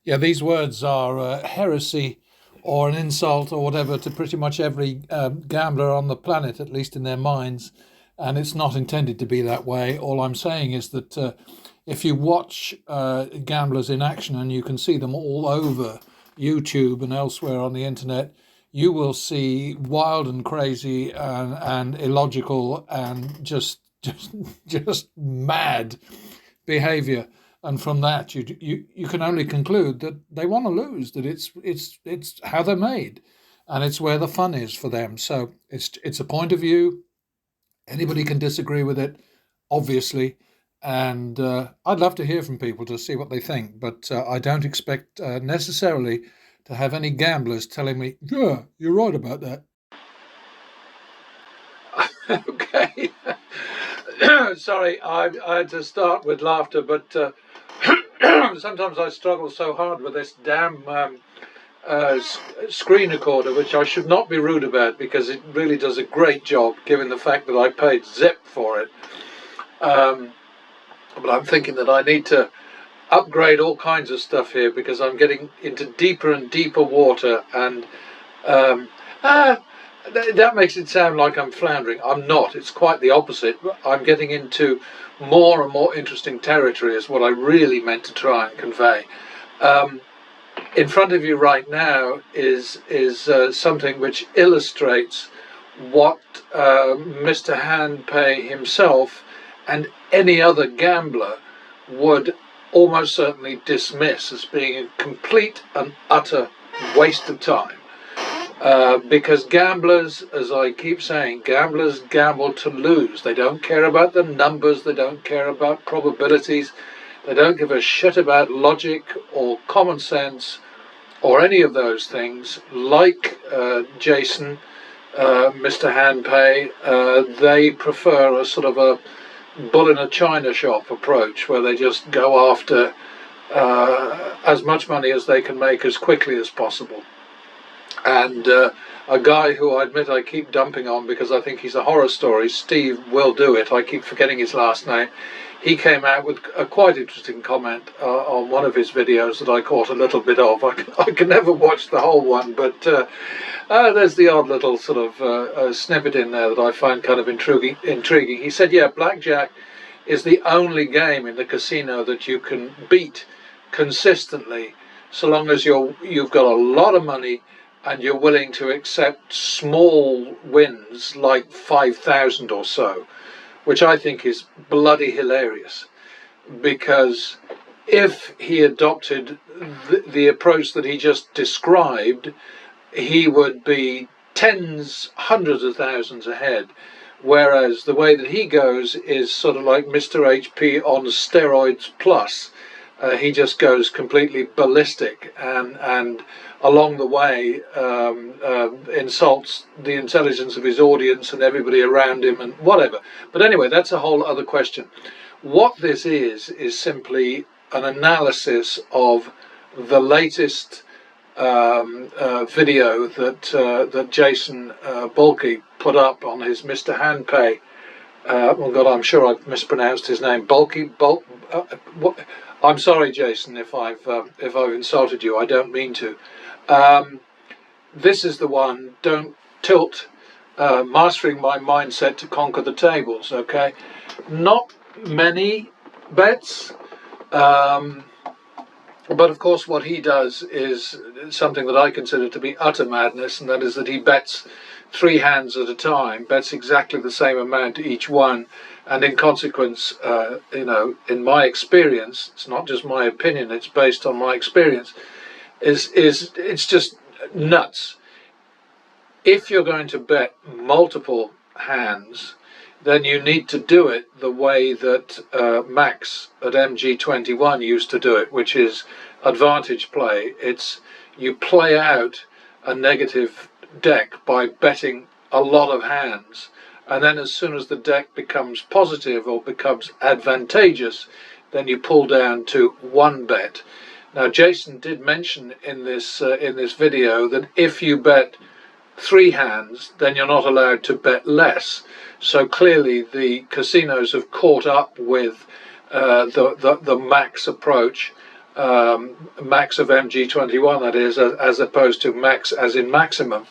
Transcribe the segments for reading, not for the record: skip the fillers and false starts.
Yeah, these words are heresy or an insult or whatever to pretty much every gambler on the planet, at least in their minds. And it's not intended to be that way. All I'm saying is that if you watch gamblers in action, and you can see them all over YouTube and elsewhere on the internet, you will see wild and crazy and illogical and just mad behavior. And from that, you can only conclude that they want to lose. That it's how they're made, and it's where the fun is for them. So it's a point of view. Anybody can disagree with it, obviously, and I'd love to hear from people to see what they think. But I don't expect necessarily to have any gamblers telling me, "Yeah, you're right about that." Okay. Sorry, I had to start with laughter, but sometimes I struggle so hard with this damn screen recorder, which I should not be rude about because it really does a great job, given the fact that I paid Zip for it. But I'm thinking that I need to upgrade all kinds of stuff here because I'm getting into deeper and deeper water, and um, ah, that makes it sound like I'm floundering. I'm not. It's quite the opposite. I'm getting into more and more interesting territory is what I really meant to try and convey. In front of you right now is something which illustrates what Mr. Handpay himself and any other gambler would almost certainly dismiss as being a complete and utter waste of time. Because gamblers, as I keep saying, gamblers gamble to lose. They don't care about the numbers, they don't care about probabilities, they don't give a shit about logic or common sense or any of those things. Like Jason, Mr. Handpay, they prefer a sort of a bull in a china shop approach where they just go after as much money as they can make as quickly as possible. And a guy who I admit I keep dumping on because I think he's a horror story, Steve Will Do It, I keep forgetting his last name, he came out with a quite interesting comment on one of his videos that I caught a little bit of. I can never watch the whole one, but there's the odd little sort of snippet in there that I find kind of intriguing. He said, yeah, blackjack is the only game in the casino that you can beat consistently so long as you've got a lot of money and you're willing to accept small wins like 5,000 or so, which I think is bloody hilarious. Because if he adopted the approach that he just described, he would be tens, hundreds of thousands ahead. Whereas the way that he goes is sort of like Mr. HP on steroids plus. He just goes completely ballistic and along the way insults the intelligence of his audience and everybody around him and whatever. But anyway, that's a whole other question. What this is simply an analysis of the latest video that Jason Boehlke put up on his Mr. Handpay. Oh God, I'm sure I've mispronounced his name. I'm sorry, Jason, if I've insulted you. I don't mean to. This is the one. Don't tilt. Mastering my mindset to conquer the tables. Okay, not many bets, but of course, what he does is something that I consider to be utter madness, and that is that he bets 3 hands at a time, bets exactly the same amount each one. And in consequence, in my experience, it's not just my opinion, it's based on my experience, it's just nuts. If you're going to bet multiple hands, then you need to do it the way that Max at MG21 used to do it, which is advantage play. It's you play out a negative deck by betting a lot of hands. And then as soon as the deck becomes positive or becomes advantageous, then you pull down to 1 bet. Now, Jason did mention in this video that if you bet 3 hands, then you're not allowed to bet less. So clearly the casinos have caught up with the max approach, max of MG21, that is, as opposed to max as in maximum.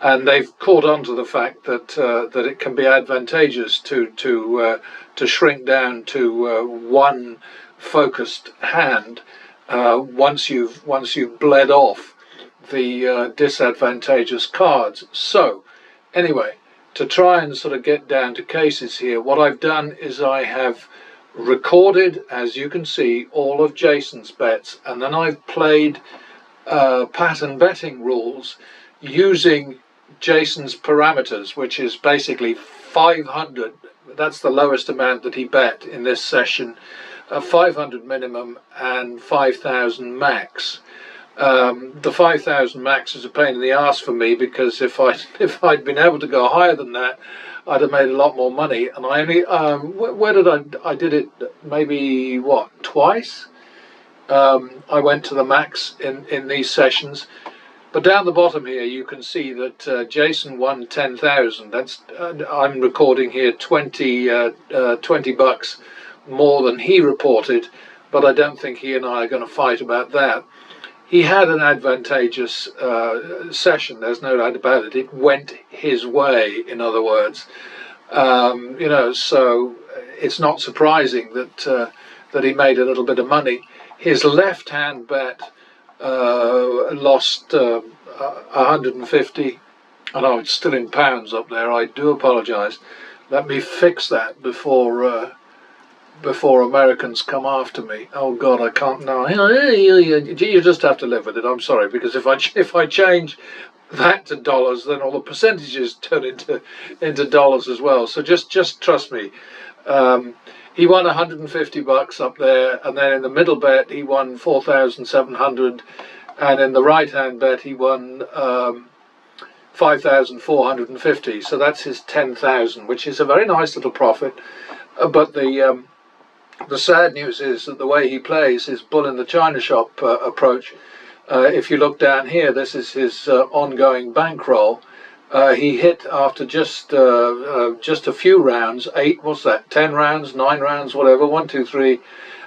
And they've caught on to the fact that that it can be advantageous to shrink down to one focused hand once you've bled off the disadvantageous cards. So anyway, to try and sort of get down to cases here, what I've done is I have recorded, as you can see, all of Jason's bets, and then I've played pattern betting rules using Jason's parameters, which is basically 500. That's the lowest amount that he bet in this session, 500 minimum and 5,000 max. The 5,000 max is a pain in the ass for me, because if I'd been able to go higher than that, I'd have made a lot more money. And I only where did I did it maybe twice. I went to the max in these sessions. But down the bottom here, you can see that Jason won 10,000. That's I'm recording here 20 bucks more than he reported, but I don't think he and I are going to fight about that. He had an advantageous session. There's no doubt about it. It went his way, in other words. You know, so it's not surprising that that he made a little bit of money. His left-hand bet lost 150. I know it's still in pounds up there. I do apologise. Let me fix that before Americans come after me. Oh God, I can't now. You just have to live with it. I'm sorry, because if I change that to dollars, then all the percentages turn into dollars as well. So just trust me. He won 150 bucks up there, and then in the middle bet he won 4,700, and in the right hand bet he won 5,450. So that's his 10,000, which is a very nice little profit. But the sad news is that the way he plays his bull in the china shop approach. If you look down here, this is his ongoing bankroll. He hit after just a few rounds, 10 rounds, 9 rounds, whatever, 1, 2, 3,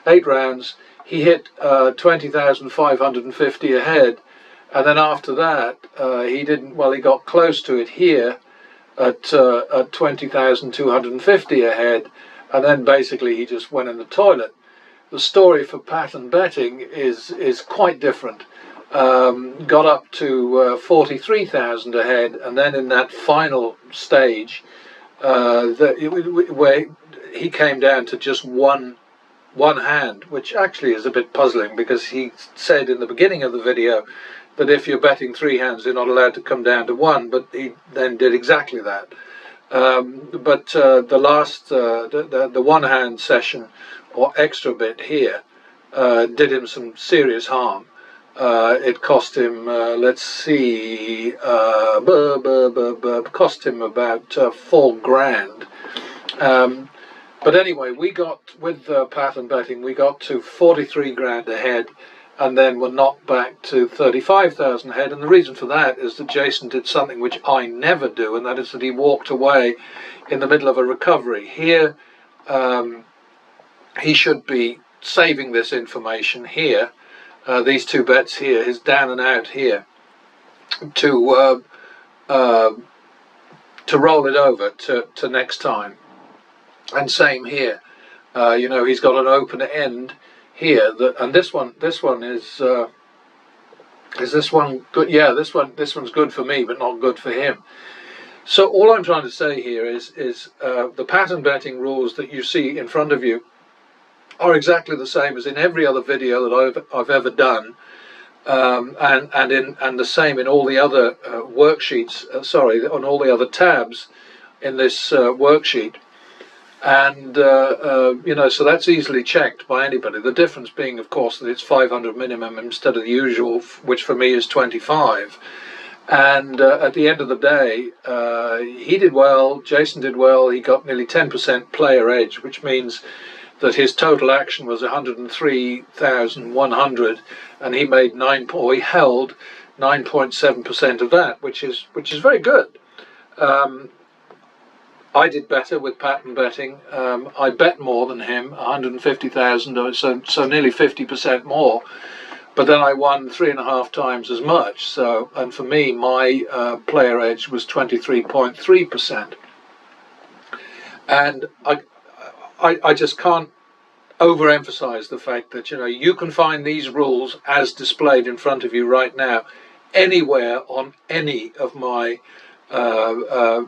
8 rounds. He hit 20,550 ahead, and then after that he didn't. Well, he got close to it here at 20,250 ahead, and then basically he just went in the toilet. The story for pattern betting is quite different. Got up to 43,000 ahead, and then in that final stage where he came down to just one hand, which actually is a bit puzzling, because he said in the beginning of the video that if you're betting 3 hands you're not allowed to come down to 1, but he then did exactly that. But the last the 1 hand session or extra bit here did him some serious harm. It cost him, let's see, cost him about 4 grand. But anyway, we got, with pattern betting, we got to 43 grand ahead, and then were knocked back to 35,000 ahead. And the reason for that is that Jason did something which I never do, and that is that he walked away in the middle of a recovery. Here, he should be saving this information here. These 2 bets here, his down and out here, to roll it over to next time. And same here, you know, he's got an open end here. And this one is this one good? Yeah, this one's good for me, but not good for him. So all I'm trying to say here is the pattern betting rules that you see in front of you are exactly the same as in every other video that I've ever done, and the same in all the other worksheets. On all the other tabs in this worksheet, and you know, so that's easily checked by anybody. The difference being, of course, that it's 500 minimum instead of the usual, which for me is 25. And at the end of the day, he did well. Jason did well. He got nearly 10% player edge, which means that his total action was 103,100, and he made he held 9.7% of that, which is very good. I did better with pattern betting. I bet more than him, 150,000, so nearly 50% more. But then I won 3.5 times as much. So, and for me, my player edge was 23.3%. And I just can't overemphasize the fact that, you know, you can find these rules as displayed in front of you right now anywhere on any of my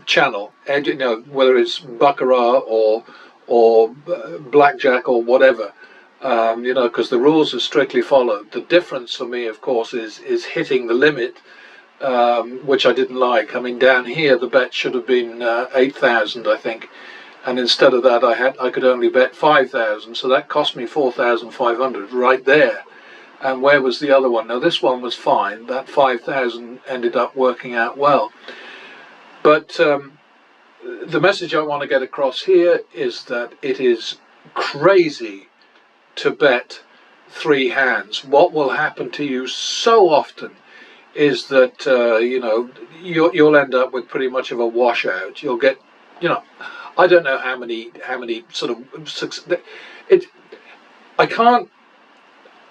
channel, and you know, whether it's baccarat or blackjack or whatever, you know, because the rules are strictly followed. The difference for me, of course, is hitting the limit, which I didn't like. I mean, down here the bet should have been 8,000, I think, and instead of that I could only bet 5,000, so that cost me 4,500 right there. And where was the other one? Now this one was fine. That 5,000 ended up working out well. But the message I want to get across here is that it is crazy to bet 3 hands. What will happen to you so often is that you know, you'll end up with pretty much of a washout. You'll get, you know, I don't know how many sort of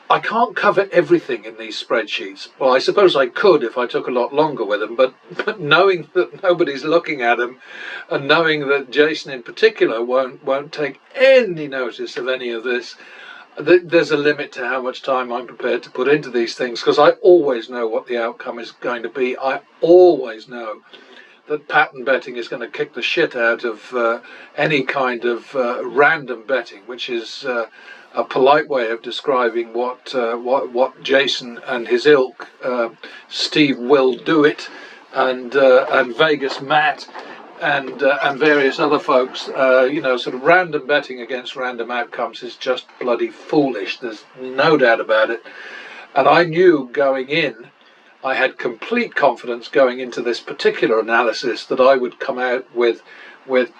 I can't cover everything in these spreadsheets. Well, I suppose I could if I took a lot longer with them, but knowing that nobody's looking at them, and knowing that Jason in particular won't take any notice of any of this, there's a limit to how much time I'm prepared to put into these things, because I always know what the outcome is going to be. I always know that pattern betting is going to kick the shit out of any kind of random betting, which is a polite way of describing what Jason and his ilk, Steve Will Do It, and Vegas Matt, and various other folks, you know, sort of random betting against random outcomes is just bloody foolish. There's no doubt about it. And I knew going in, I had complete confidence going into this particular analysis that I would come out with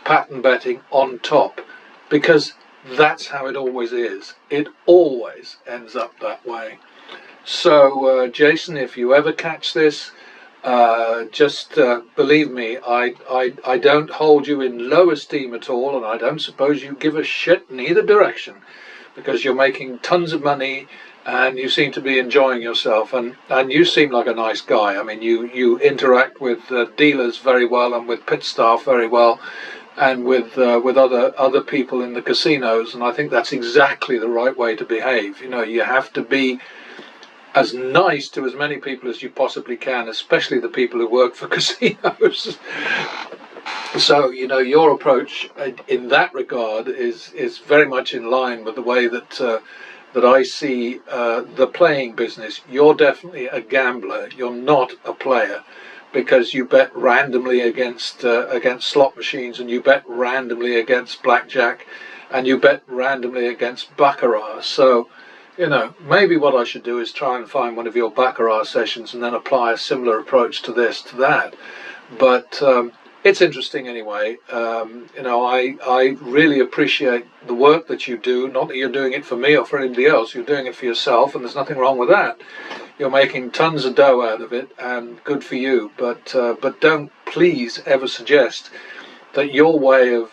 pattern betting on top, because that's how it always is. It always ends up that way. So Jason, if you ever catch this, just believe me, I don't hold you in low esteem at all, and I don't suppose you give a shit in either direction, because you're making tons of money and you seem to be enjoying yourself, and you seem like a nice guy. I mean, you interact with dealers very well, and with pit staff very well, and with other people in the casinos, and I think that's exactly the right way to behave. You know, you have to be as nice to as many people as you possibly can, especially the people who work for casinos. So, you know, your approach in that regard is very much in line with the way that I see the playing business. You're definitely a gambler. You're not a player, because you bet randomly against slot machines, and you bet randomly against blackjack, and you bet randomly against baccarat. So, you know, maybe what I should do is try and find one of your baccarat sessions and then apply a similar approach to that. But it's interesting anyway. You know, I really appreciate the work that you do. Not that you're doing it for me or for anybody else. You're doing it for yourself, and there's nothing wrong with that. You're making tons of dough out of it, and good for you. But don't please ever suggest that your way of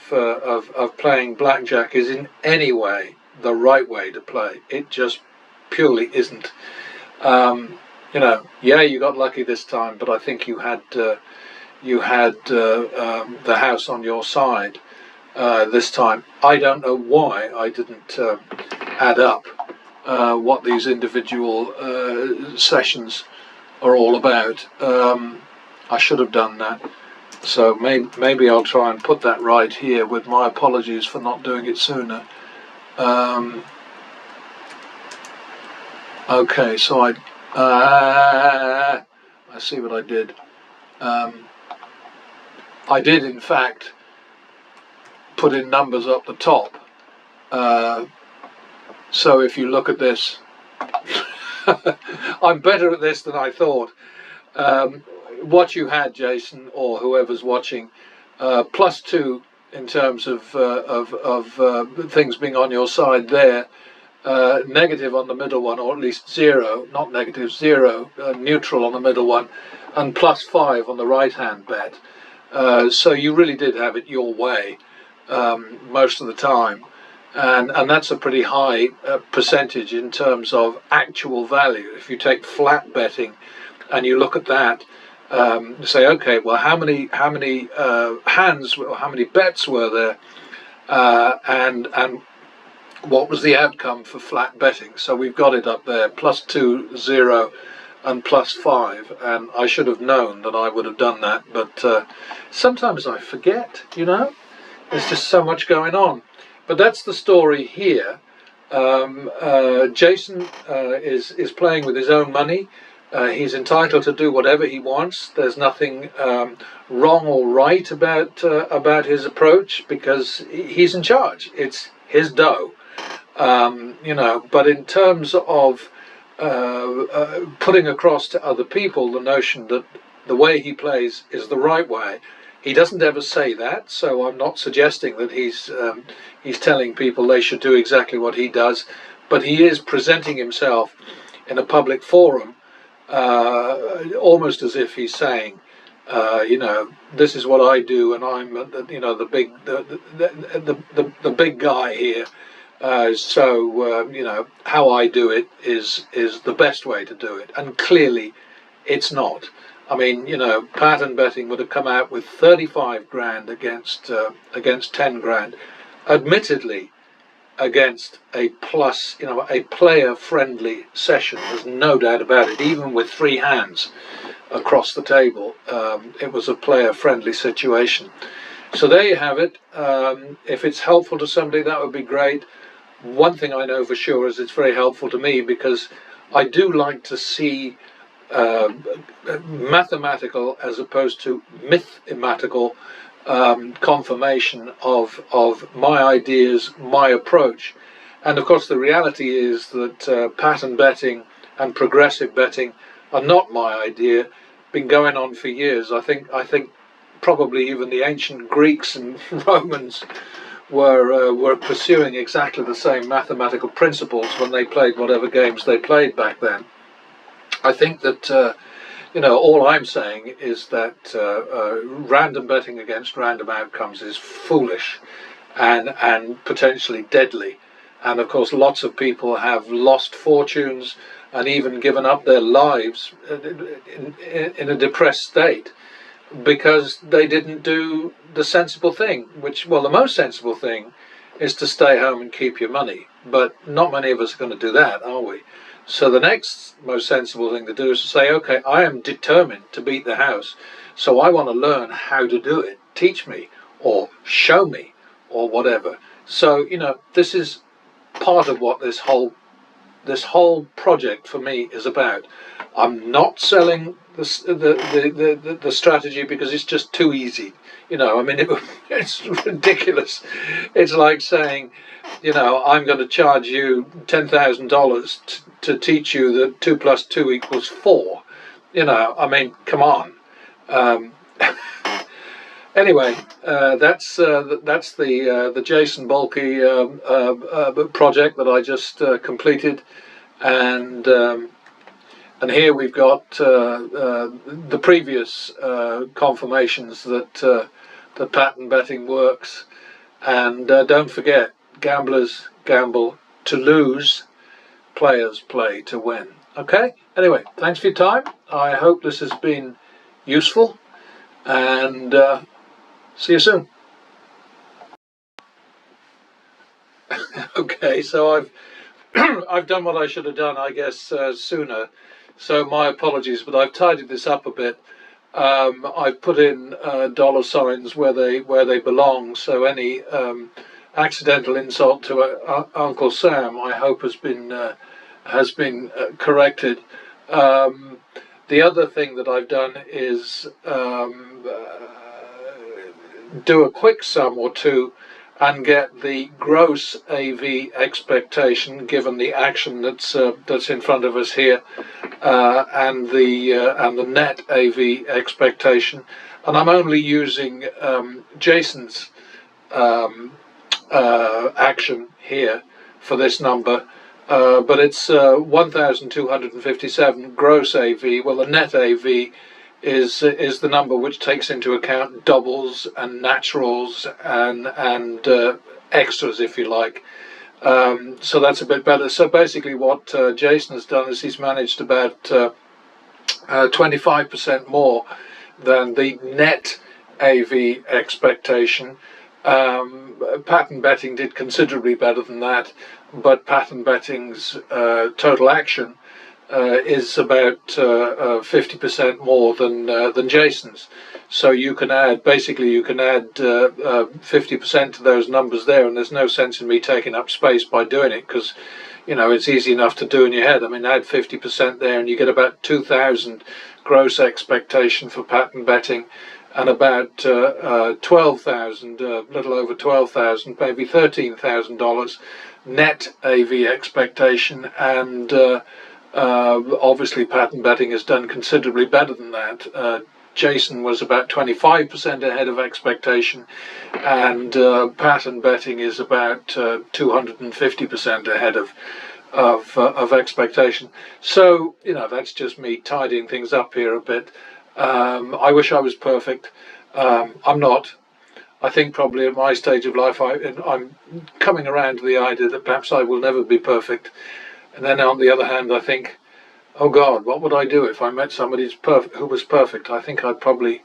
playing blackjack is in any way the right way to play. It just purely isn't. You know, yeah, you got lucky this time, but I think you had the house on your side this time. I don't know why I didn't add up what these individual sessions are all about. I should have done that. So maybe I'll try and put that right here, with my apologies for not doing it sooner. Okay, so I see what I did. I did in fact put in numbers up the top. So if you look at this, I'm better at this than I thought. What you had, Jason, or whoever's watching, +2 in terms of things being on your side there, negative on the middle one, or at least 0, not negative, 0, neutral on the middle one, and +5 on the right hand bet. So you really did have it your way most of the time, and that's a pretty high percentage in terms of actual value. If you take flat betting and you look at that, say, okay, well, how many hands or how many bets were there, and what was the outcome for flat betting? So we've got it up there, +2, 0, and +5, and I should have known that I would have done that, but sometimes I forget, you know. There's just so much going on. But that's the story here. Jason is playing with his own money. He's entitled to do whatever he wants. There's nothing wrong or right about his approach, because he's in charge. It's his dough, you know. But in terms of putting across to other people the notion that the way he plays is the right way, he doesn't ever say that. So I'm not suggesting that he's telling people they should do exactly what he does, but he is presenting himself in a public forum almost as if he's saying, you know, this is what I do, and I'm, you know, the big guy here. So you know, how I do it is the best way to do it, and clearly it's not. I mean, you know, pattern betting would have come out with 35 grand against 10 grand, admittedly against a plus, you know, a player-friendly session. There's no doubt about it. Even with 3 hands across the table, it was a player-friendly situation. So there you have it. If it's helpful to somebody, that would be great. One thing I know for sure is it's very helpful to me, because I do like to see mathematical as opposed to mythematical confirmation of my ideas, my approach. And of course the reality is that pattern betting and progressive betting are not my idea. Been going on for years. I think probably even the ancient Greeks and Romans were pursuing exactly the same mathematical principles when they played whatever games they played back then. I think that you know, all I'm saying is that random betting against random outcomes is foolish and potentially deadly. And of course lots of people have lost fortunes and even given up their lives in a depressed state because they didn't do the sensible thing, which, well, the most sensible thing is to stay home and keep your money. But not many of us are going to do that, are we? So the next most sensible thing to do is to say, okay, I am determined to beat the house, so I want to learn how to do it. Teach me, or show me, or whatever. So, you know, this is part of what this whole project for me is about. I'm not selling the strategy because it's just too easy. You know, I mean, it's ridiculous. It's like saying, you know, I'm going to charge you $10,000 to teach you that 2 + 2 = 4. You know, I mean, come on. Anyway, that's the Jason Boehlke project that I just completed, and here we've got the previous confirmations that pattern betting works. And don't forget, gamblers gamble to lose, players play to win. Okay? Anyway, thanks for your time. I hope this has been useful, and see you soon. Okay, so I've I've done what I should have done, I guess, sooner. So my apologies, but I've tidied this up a bit. I've put in dollar signs where they belong. So any accidental insult to Uncle Sam, I hope has been corrected. The other thing that I've done is do a quick sum or two and get the gross AV expectation, given the action that's in front of us here, and the net AV expectation. And I'm only using Jason's action here for this number, but it's 1,257 gross AV. Well, the net AV is the number which takes into account doubles and naturals and extras, if you like. So that's a bit better. So basically what Jason has done is he's managed about 25% more than the net AV expectation. Pattern betting did considerably better than that, but pattern betting's total action is about 50% more than Jason's. So you can add 50% to those numbers there, and there's no sense in me taking up space by doing it, because it's easy enough to do in your head. I mean, add 50% there and you get about 2,000 gross expectation for pattern betting, and about 12,000, a little over 12,000, maybe $13,000 net AV expectation, and obviously pattern betting has done considerably better than that. Jason was about 25% ahead of expectation, and pattern betting is about 250% ahead of expectation. So that's just me tidying things up here a bit. I wish I was perfect. I'm not. I think probably at my stage of life I'm coming around to the idea that perhaps I will never be perfect. And then on the other hand, I think, oh God, what would I do if I met somebody who was perfect? I think I'd probably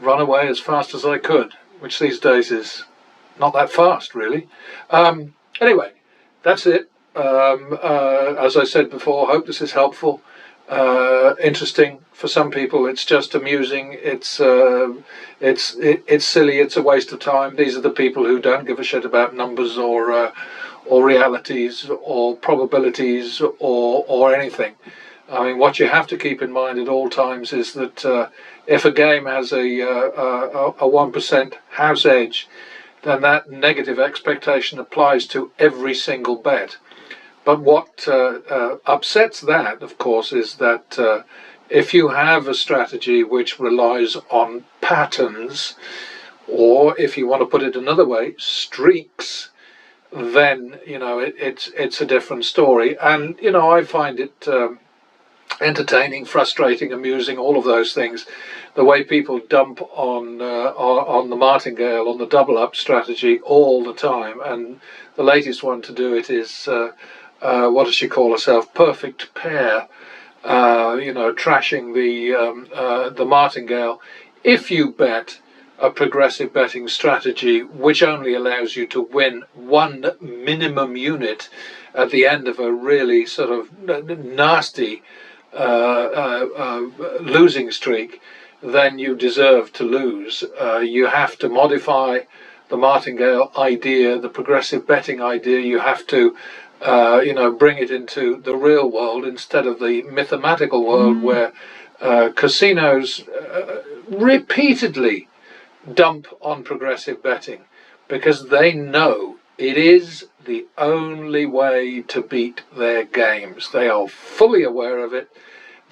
run away as fast as I could, which these days is not that fast, really. Anyway, that's it. As I said before, hope this is helpful, interesting. For some people, it's just amusing. It's silly. It's a waste of time. These are the people who don't give a shit about numbers or realities or probabilities or anything. I mean, what you have to keep in mind at all times is that if a game has a 1% house edge, then that negative expectation applies to every single bet. But what upsets that, of course, is that if you have a strategy which relies on patterns, or if you want to put it another way, streaks, then it's a different story. And I find it entertaining, frustrating, amusing, all of those things. The way people dump on the martingale, on the double up strategy all the time. And the latest one to do it is what does she call herself? Perfect pair. Trashing the martingale. If you bet a progressive betting strategy which only allows you to win one minimum unit at the end of a really sort of nasty losing streak, then you deserve to lose. You have to modify the martingale idea, the progressive betting idea. You have to bring it into the real world instead of the mathematical world where casinos repeatedly dump on progressive betting because they know it is the only way to beat their games. They are fully aware of it.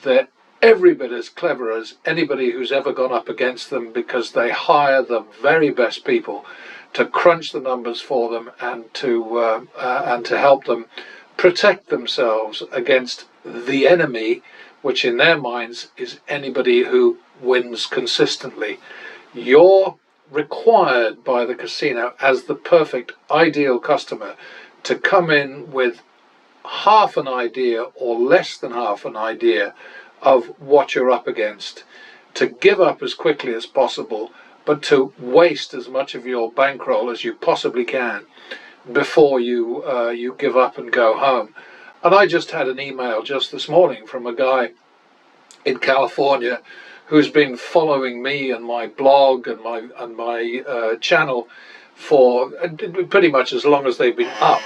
They're every bit as clever as anybody who's ever gone up against them, because they hire the very best people to crunch the numbers for them and to help them protect themselves against the enemy, which in their minds is anybody who wins consistently. You're required by the casino as the perfect ideal customer to come in with half an idea or less than half an idea of what you're up against, to give up as quickly as possible, but to waste as much of your bankroll as you possibly can before you give up and go home. And I just had an email just this morning from a guy in California who's been following me and my blog and my channel for pretty much as long as they've been up.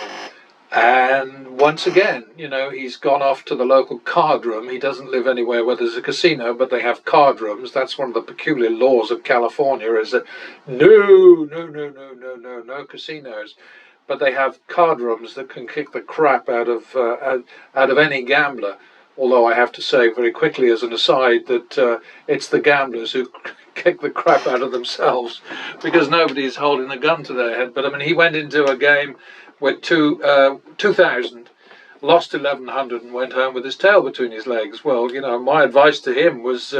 And once again, he's gone off to the local card room. He doesn't live anywhere where there's a casino, but they have card rooms. That's one of the peculiar laws of California, is that no casinos. But they have card rooms that can kick the crap out of any gambler. Although I have to say very quickly as an aside that it's the gamblers who kick the crap out of themselves, because nobody's holding a gun to their head. But I mean, he went into a game with 2,000, lost 1,100 and went home with his tail between his legs. Well, my advice to him was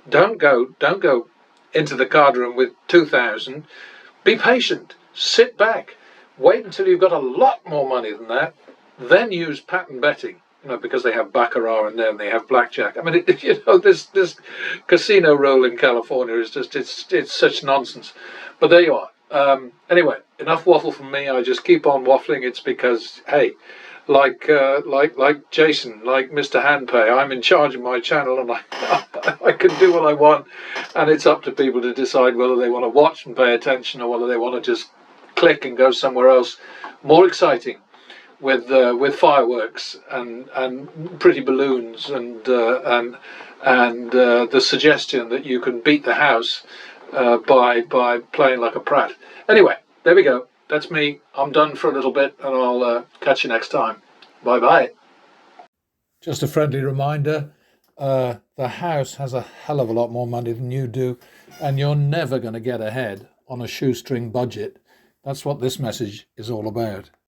Don't go into the card room with 2,000. Be patient. Sit back. Wait until you've got a lot more money than that. Then use pattern betting. Because they have baccarat and then they have blackjack. I mean, this casino rule in California is just it's such nonsense. But there you are. Anyway, enough waffle from me. I just keep on waffling. It's because, hey, like Jason, like Mr. Handpay, I'm in charge of my channel, and I can do what I want, and it's up to people to decide whether they want to watch and pay attention or whether they want to just click and go somewhere else more exciting with fireworks and pretty balloons and the suggestion that you can beat the house by playing like a prat. Anyway, there we go. That's me. I'm done for a little bit, and I'll catch you next time. Bye bye. Just a friendly reminder, the house has a hell of a lot more money than you do, and you're never going to get ahead on a shoestring budget. That's what this message is all about.